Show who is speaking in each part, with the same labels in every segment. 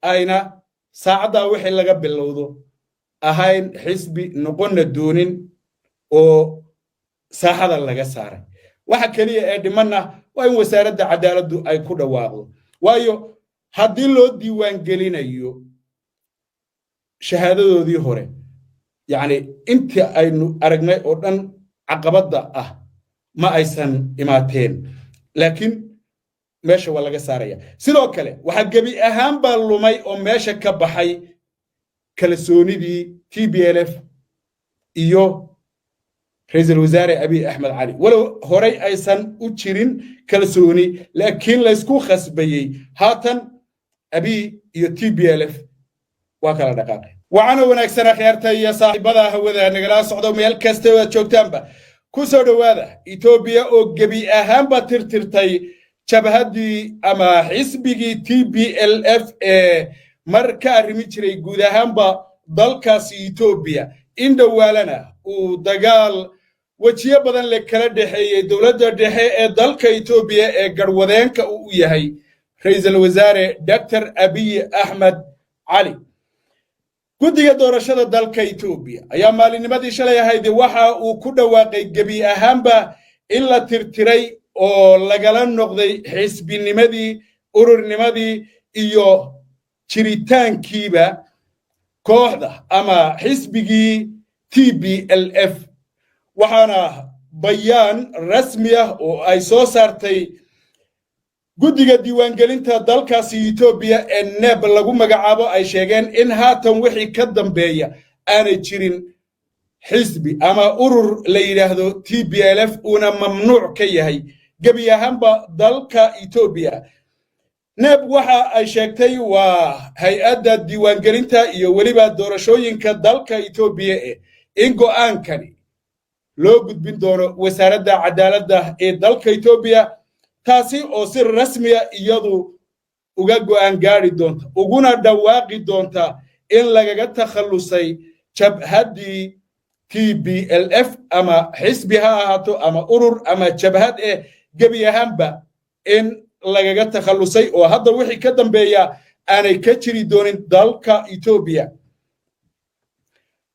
Speaker 1: ayna saacadda wixii laga bilowdo ahayn xisbi noqonna doonin oo saaxada laga saaray waxa kaliya ee dhimanna waa in wasaaradda cadaaladdu ay ku dhawaaqdo waayo haddii loo diiwaan gelinayo shahaadadoodii hore yani intii aynu aragnay oo dhan caqabadda ah ma aysan imaateen laakiin meesha waa laga saaraya sidoo kale waxa gebi ahaan baa lumay oo meesha ka baxay kalsoonidii TPLF iyo ra'iisul wasaare Abiy Ahmed Cali walow horay aysan u jirin kalsooni laakiin la isku khasbayay haatan Abiy iyo TPLF waa kala dhaqaaqay waxaana wanaagsan akhyaarta iyo saaxiibada hawada nagala socdo meel kasta oo joogtaanba ku soo dhawaada Ethiopia oo gebi ahaanba tirtirtay jabhadii ama xisbigii TPLF ee marka arrimi jiray guud ahaanba dalkaasi Ethiopia in dhawaalana uu dagaal wajiyo badan la kala dhaxeeyay dawladda dhexe ee dalka Ethiopia ee garwadeenka uu yahay ra'iisul wasaare Dr. Abiy Ahmed Cali guddiga doorashada dalka Ethiopia ayaa maalinimadii shalay ahayd waxa uu ku dhawaaqay gebi ahaanba in la tirtiray oo lagala noqday xisbinimadii ururnimadii iyo jiritaankiiba kooxda ama xisbigii TPLF waxaana bayaan rasmi ah oo ay soo saartay guddiga diiwaangelinta dalkaasi Ethiopia ee NEB lagu magacaabo ay sheegeen in haatan wixii ka dambeeya aanay jirin xisbi ama urur la yiraahdo TPLF una mamnuuc ka yahay gebi ahaanba dalka Ethiopia NEB waxa ay sheegtay waa hay'adda diiwaangelinta iyo waliba doorashooyinka dalka Ethiopia in go'aankani loo gudbin doono wasaaradda cadaaladda ee dalka Ethiopia taasi oo si rasmi ah iyadu uga go'aan gaari doonta uguna dhawaaqi doonta in lagaga takhalusay jabhadii TPLF ama xisbi ha ahaato ama urur ama jabhad gebi ahaanba in lagaga takhalusay oo hadda wixii ka dambeeya aanay ka jiri doonin dalka Ethiopia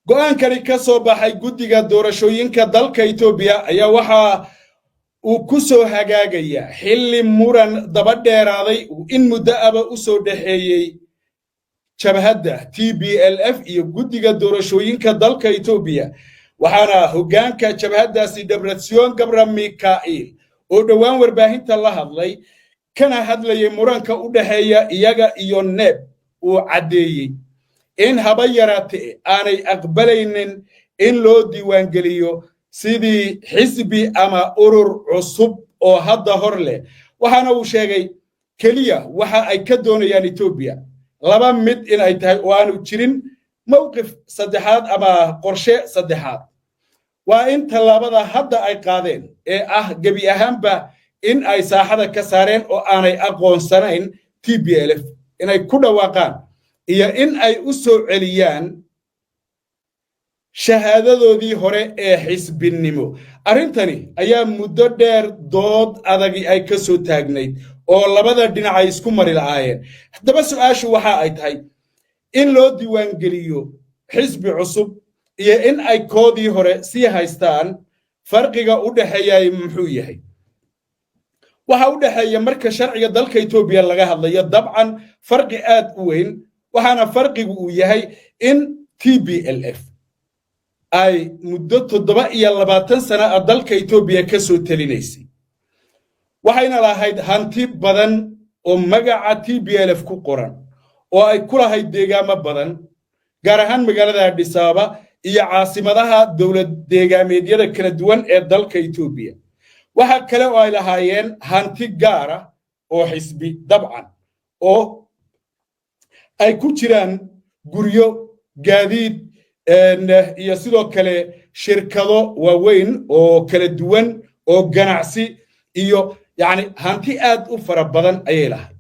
Speaker 1: go'aankani ka soo baxay guddiga doorashooyinka dalka Ethiopia ayaa waxa uu ku soo hagaagaya xilli muran daba dheeraaday in muddo aba u soo dhaxeeyay jabhadda TPLF iyo guddiga doorashooyinka dalka Ethiopia waxaana hoggaanka jabhaddaasi Debretsion Gabramikael oo dhawaan warbaahinta la hadlay kana hadlayay muranka u dhaxeeya iyaga iyo NEB uu cadeeyay in haba yaraatee aanay aqbalaynin in loo diiwaan geliyo sidii xisbi ama urur cusub oo hadda hor leh waxaana uu sheegay kaliya waxa ay ka doonayaan Ethiopia laba mid in ay tahay oo aanu jirin mowqif saddexaad ama qorshe saddexaad waa in talaabada hadda ay qaadeen ee ah gebi ahaanba in ay saaxada ka saareen oo aanay aqoonsanayn TPLF inay ku dhawaaqaan iyo in ay u soo celiyaan shahaadadoodii hore ee xisbinimo arrintani ayaa muddo dheer dood adagi ay ka soo taagnayd oo labada dhinac ay isku mari lahaayeen haddaba su'aashu waxa ay tahay in loo diiwaan geliyo xisbi cusub iyo in ay koodii hore sii haystaan farqiga u dhaxeeyay muxuu yahay waxa u dhaxeeya marka sharciga dalka Ethiopia laga hadlayo dabcan farqi aad u weyn waxaana farqigu uu yahay in TPLF ay muddo 27 sano dalka Ethiopia ka soo talinaysay waxayna lahayd hanti badan oo magaca TPLF ku qoran oo ay ku lahayd deegaamo badan gaar ahaan magaalada Addis Ababa iyo caasimadaha dawlad deegaameedyada kala duwan ee dalka Ethiopia waxa kale oo ay lahaayeen hanti gaar ah oo xisbi dabcan oo ay ku jiraan guryo gaadiid iyo sidoo kale shirkado waaweyn oo kala duwan oo ganacsi iyo yani hanti aad u fara badan ayay lahayd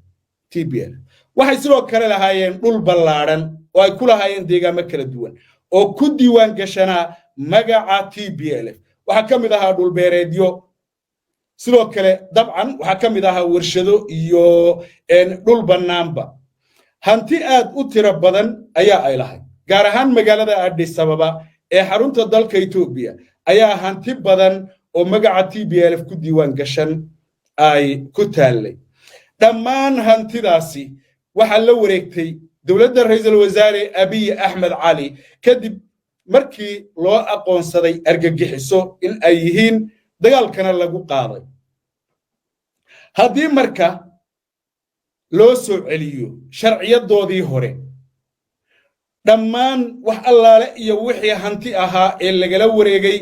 Speaker 1: TPLF waxay sidoo kale lahaayeen dhul ballaaran oo ay ku lahaayeen deegaamo kala duwan oo ku diiwaan gashanaa magaca TPLF waxa ka mid ahaa dhul beereedyo sidoo kale dabcan waxa ka mid ahaa warshado iyo dhul banaanba hanti aad u tiro badan ayaa ay lahayd gaar ahaan magaalada Addis Ababa ee xarunta dalka Itoobiya ayaa hanti badan oo magaca TPLF ku diiwaan gashan ay ku taallay dhammaan hantidaasi waxa la wareegtay dawladda ra'iisul wasaare Abiy Ahmed Ali kadib markii loo aqoonsaday argagixiso in ay yihiin dagaalkana lagu qaaday haddii marka loo soo celiyo sharciyadoodii hore dhammaan wax allaale iyo wixii hanti ahaa ee lagala wareegay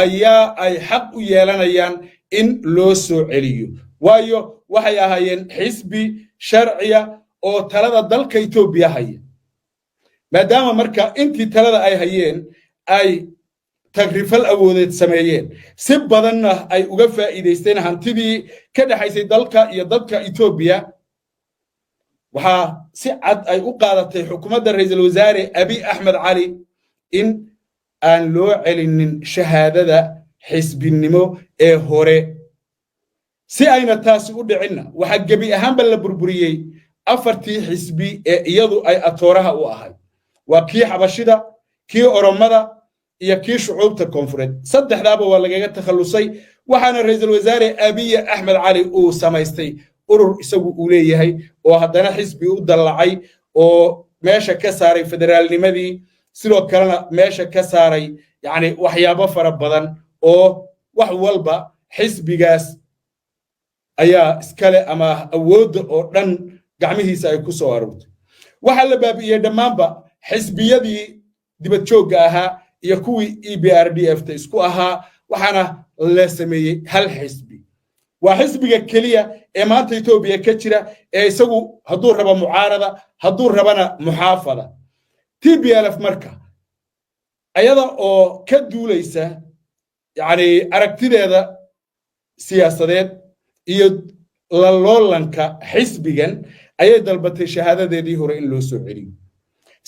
Speaker 1: ayaa ay xaq u yeelanayaan in loo soo celiyo waayo waxay ahaayeen xisbi sharciya oo talada dalka Itoobiya haya maadaama marka intii talada ay hayeen ay tagrifal awoodeed sameeyeen si badanna ay uga faa'iideysteen hantidii ka dhaxaysay dalka iyo dadka Itoobiya waxa si cad ay u qaadatay xukuumadda ra'iisul wasaare Abiy Ahmed Ali in aan loo celinin shahaadada xisbinimo ee hore si ayna taasi u dhicinna waxa gabi ahaanba la burburiyay afartii xisbi ee iyadu ay atooraha u ahay waa kii xabashida kii oromada iyo kii shucuubta koonfureed saddexdaaba waa lagaga takhalusay waxaana ra'iisul wasaare Abiy Ahmed Ali uu samaystay urur isagu uu leeyahay oo haddana xisbi u dallacay oo meesha ka saaray federaalnimadii sidoo kalena meesha ka saaray yani waxyaabo fara badan oo wax walba xisbigaas ayaa iskale ama awoodda oo dhan gacmihiisa ay ku soo aroortay waxa la baabi'iyay dhammaanba xisbiyadii dibad joogga ahaa iyo kuwii EPRDF ta isku ahaa waxaana la sameeyay hal xisbi waa xisbiga kaliya ee maanta Itoobiya ka jira ee isagu hadduu rabo mucaarada hadduu rabana muxaafada TPLF marka ayada oo ka duulaysa yani aragtideeda siyaasadeed iyo la loolanka xisbigan ayay dalbatay shahaadadeedii hore in loo soo celiyo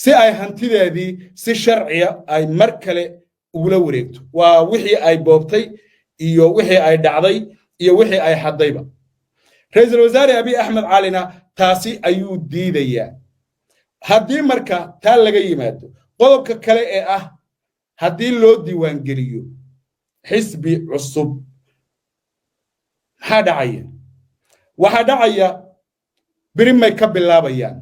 Speaker 1: si ay hantideedii si sharciya ay mar kale ugula wareegto waa wixii ay boobtay iyo wixii ay dhacday iyo wixii ay xadayba ra'iisul wasaare Abiy Ahmed Alina taasi ayuu diidayaa haddii marka taa laga yimaado qodobka kale ee ah haddii loo diiwaan geliyo xisbi cusub maxaa dhacaya waxa dhacaya birimay ka bilaabayaan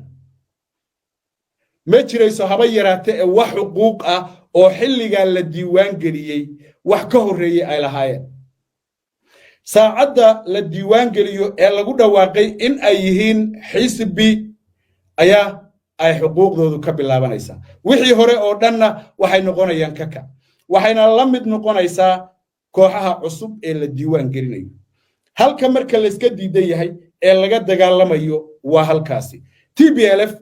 Speaker 1: ma jirayso haba yaraatee wax xuquuq ah oo xilligan la diiwaan geliyay wax ka horeeyay ay lahaayeen saacadda la diiwaan geliyo ee lagu dhawaaqay in ay yihiin xisbi ayaa ay xuquuqdoodu ka bilaabanaysaa wixii hore oo dhanna waxay noqonayaan kaka waxayna la mid noqonaysaa kooxaha cusub ee la diiwaan gelinayo halka marka la iska diidan yahay ee laga dagaalamayo waa halkaasi TPLF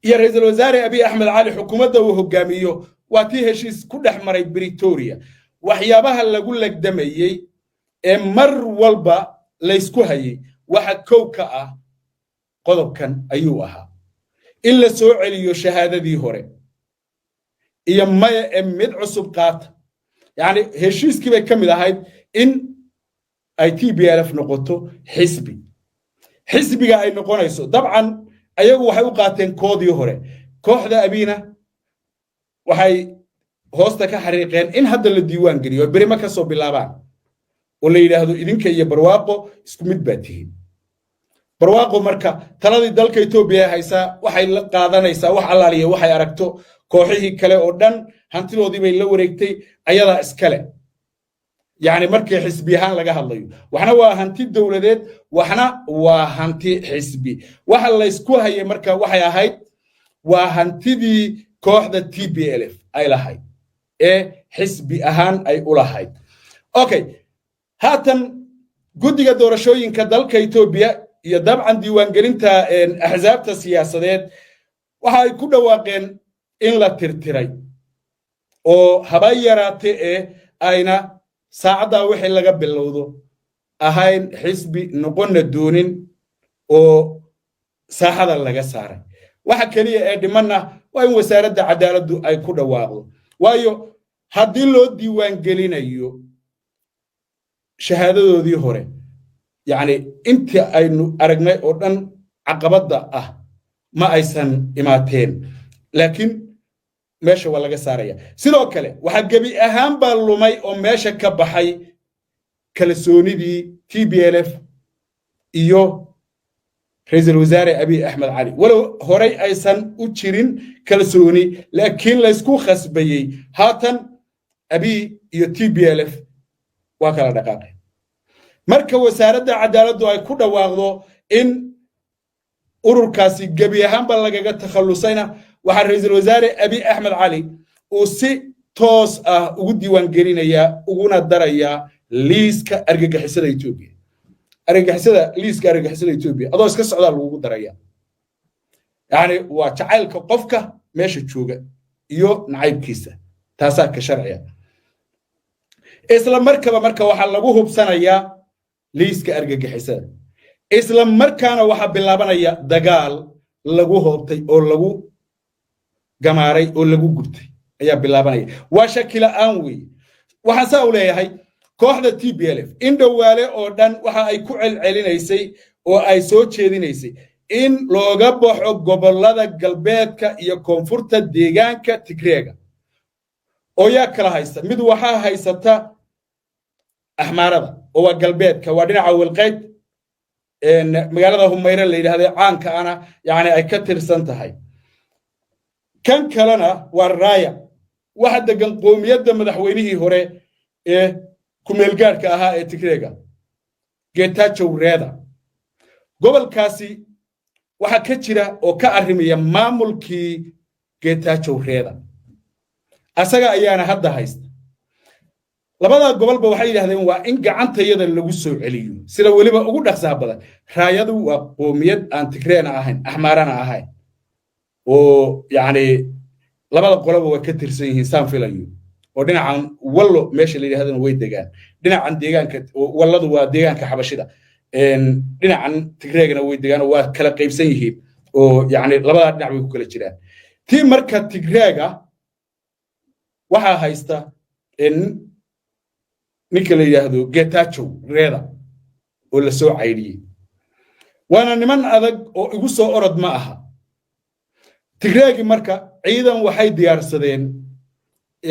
Speaker 1: iyo ra'iisul wasaare Abiy Ahmed Ali xukuumadda uu hogaamiyo waa tii heshiis ku dhex maray Pretoria waxyaabaha lagu lagdamayay ee mar walba la isku hayay waxa kow ka ah qodobkan ayuu ahaa in la soo celiyo shahaadadii hore iyo maya ee mid cusub qaata yani heshiiskii bay ka mid ahayd in ay TPLF noqoto xisbiga ay noqonayso dabcan ayagu waxay u qaateen koodii hore kooxda Abina waxay hoosta ka xariiqeen in hadda la diiwaan geliyo berima ka soo bilaabaan oo la yiraahdo idinka iyo barwaaqo isku mid baa tihiin barwaaqo marka taladii dalka Itoobiya haysa waxay la qaadanaysaa wax allaaliye waxay aragto kooxihii kale oo dhan hantidoodii bay la wareegtay ayada iskale يعني markii xisbi ahaan laga hadlayo waxna waa hanti dawladeed waxna waa hanti xisbi waxa la isku hayay marka waxay ahayd waa hantidii kooxda TPLF ay lahayd ee xisbi ahaan ay u lahayd okay haatan guddiga doorashooyinka dalka Itoobiya iyo dabcan diiwaan gelinta axsaabta siyaasadeed waxa ay ku dhawaaqeen in la tirtiray oo haba yaraatee ayna saacada wixii laga bilowdo ahayn xisbi noqonna doonin oo saaxada laga saaray waxa kaliya ee dhimanna waa in wasaaradda cadaaladdu ay ku dhawaaqdo waayo haddii loo diiwaan gelinayo shahaadadoodii hore yani intii aynu aragnay oo dhan caqabada ah ما أيسن إماتين لكن ماشي ولا جسارية سيدو كله وحجبي أهم باللومي أو ماشي كبحي كالسوني دي TPLF إيو رئيس الوزراء أبي أحمد علي ولو هري أيسن أتشرين كالسوني لكن ليسكو خسبي هاتن أبي إيو TPLF وكلا دقائق مركز وزارة عدالة أي كل واحد إن ururkaasi gabi ahaan baa lagaga takhalusayna waxa ra'iisul wasaare abi axmed cali oo si toos ah ugu diiwaan gelinaya uguna daraya liiska argagixisada Itoobiya liiska argagixisada Itoobiya adoo iska socda lagu daraya yaani waa jacaylka qofka meesha jooga iyo nacaybkiisa taasaa ka sharciya isla marka waxa lagu hubsanaya liiska argagixisada isla markaana waxa bilaabanaya dagaal lagu hoobtay oo lagu gamaaray oo lagu gubtay ayaa bilaabanaya waa shakila aan weey waxa saa u leeyahay kooxda TPLF in dhawaale oo dhan waxa ay ku celcelinaysay oo ay soo jeedinaysay in looga baxo gobolada galbeedka iyo koonfurta deegaanka Tigreega oo yaa kala haysta mid waxa haysata axmaarada oo waa galbeedka waa dhinaca walqeyd magaalada Humayra la yiraahdo caanka ana yaani ay ka tirsan tahay kan kalena waa raaya waxa degan qoomiyadda madaxweynihii hore ee ku meel gaarka ahaa ee Tigreega Getachew Reda gobolkaasi waxa ka jira oo ka arrimaya maamulkii Getachew Reda asaga ayaana hadda haysta labada gobolba waxay yiraahdeen waa in gacantayada lagu soo celiyo sida waliba ugu dhaqsaha badan raayadu waa qoomiyad aan Tigreena ahayn axmaarana ahayn oo yaani labada qoloba waa ka tirsan yihiin saan filayo oo dhinacan wallo meesha la yiraahdo way degaan dhinacan deegaanka walladu waa deegaanka xabashida dhinacan Tigreegana way degaan oo waa kala qaybsan yihiin oo yaani labada dhinac way ku kala jiraan tii marka Tigreega waxa haysta ninka la yiraahdo Getachew Reda oo la soo cayriyay waana niman adag oo igu soo orod ma aha Tigreegi marka ciidan waxay diyaarsadeen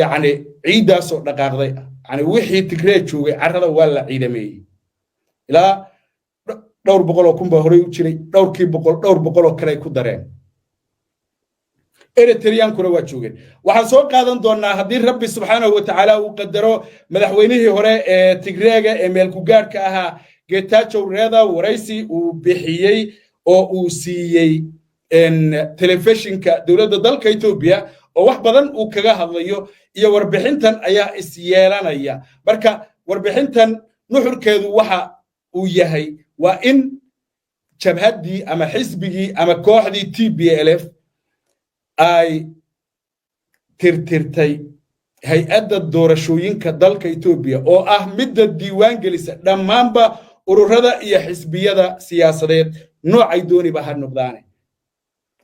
Speaker 1: yaani ciidaas oo dhaqaaqday yaani wixii Tigreeg joogay carrada waa la ciidameeyay ilaa dhowr boqol oo kun baa hore u jiray dhowr boqol oo kale ku dareen Eritrean kuna waa joogeen waxaan soo qaadan doonaa hadii Rabbi subhanahu wa ta'ala uu qadaro madaxweynihii hore ee Tigreega ee meel ku gaarka ahaa Getachew Reda waraysi uu bixiyay oo uu siiyay telefishinka dawladda dalka Itoobiya oo wax badan uu kaga hadlayo iyo warbixintan ayaa is yeelanaya marka warbixintan nuxurkeedu waxa uu yahay waa in jabhadii ama xisbigii ama kooxdii TPLF ay tirtirtay hay'adda doorashooyinka dalka Itoobiya oo ah midda diiwaan gelisa dhamaanba ururada iyo xisbiyada siyaasadeed noocay dooniba ha noqdaan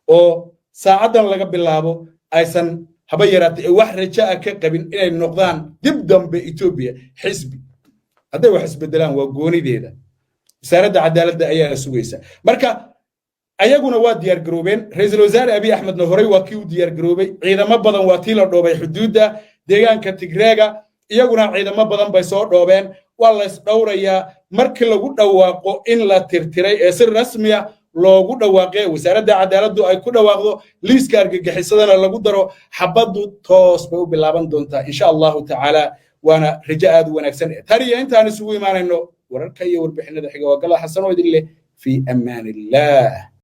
Speaker 1: oo saacadan laga bilaabo aysan haba yaraatay wax raja ah ka qabin inay noqdaan dib dambe Itoobiya xisbi haday wax isbedelaan waa goonideeda wasaaradda cadaaladda ayaa sugaysa marka ayaguna waa diyaar garoobeen ra'iisul wasaare abi axmedna horay waa kii u diyaar garoobay ciidamo badan waa tii la dhoobay xuduudda deegaanka Tigreega iyaguna ciidamo badan bay soo dhoobeen waa la is dhowrayaa markii lagu dhawaaqo in la tirtiray ee si rasmi ah loogu dhawaaqay wasaaradda cadaaladdu ay ku dhawaaqdo liiska argagixisadana lagu daro xabadu toos bay u bilaaban doontaa insha Allah ta'ala waana raja aad u wanaagsan tariya intaan isugu imaanayno wararka iyo warbixinada xiga waa gala xasan oo idin leh fi amaan illah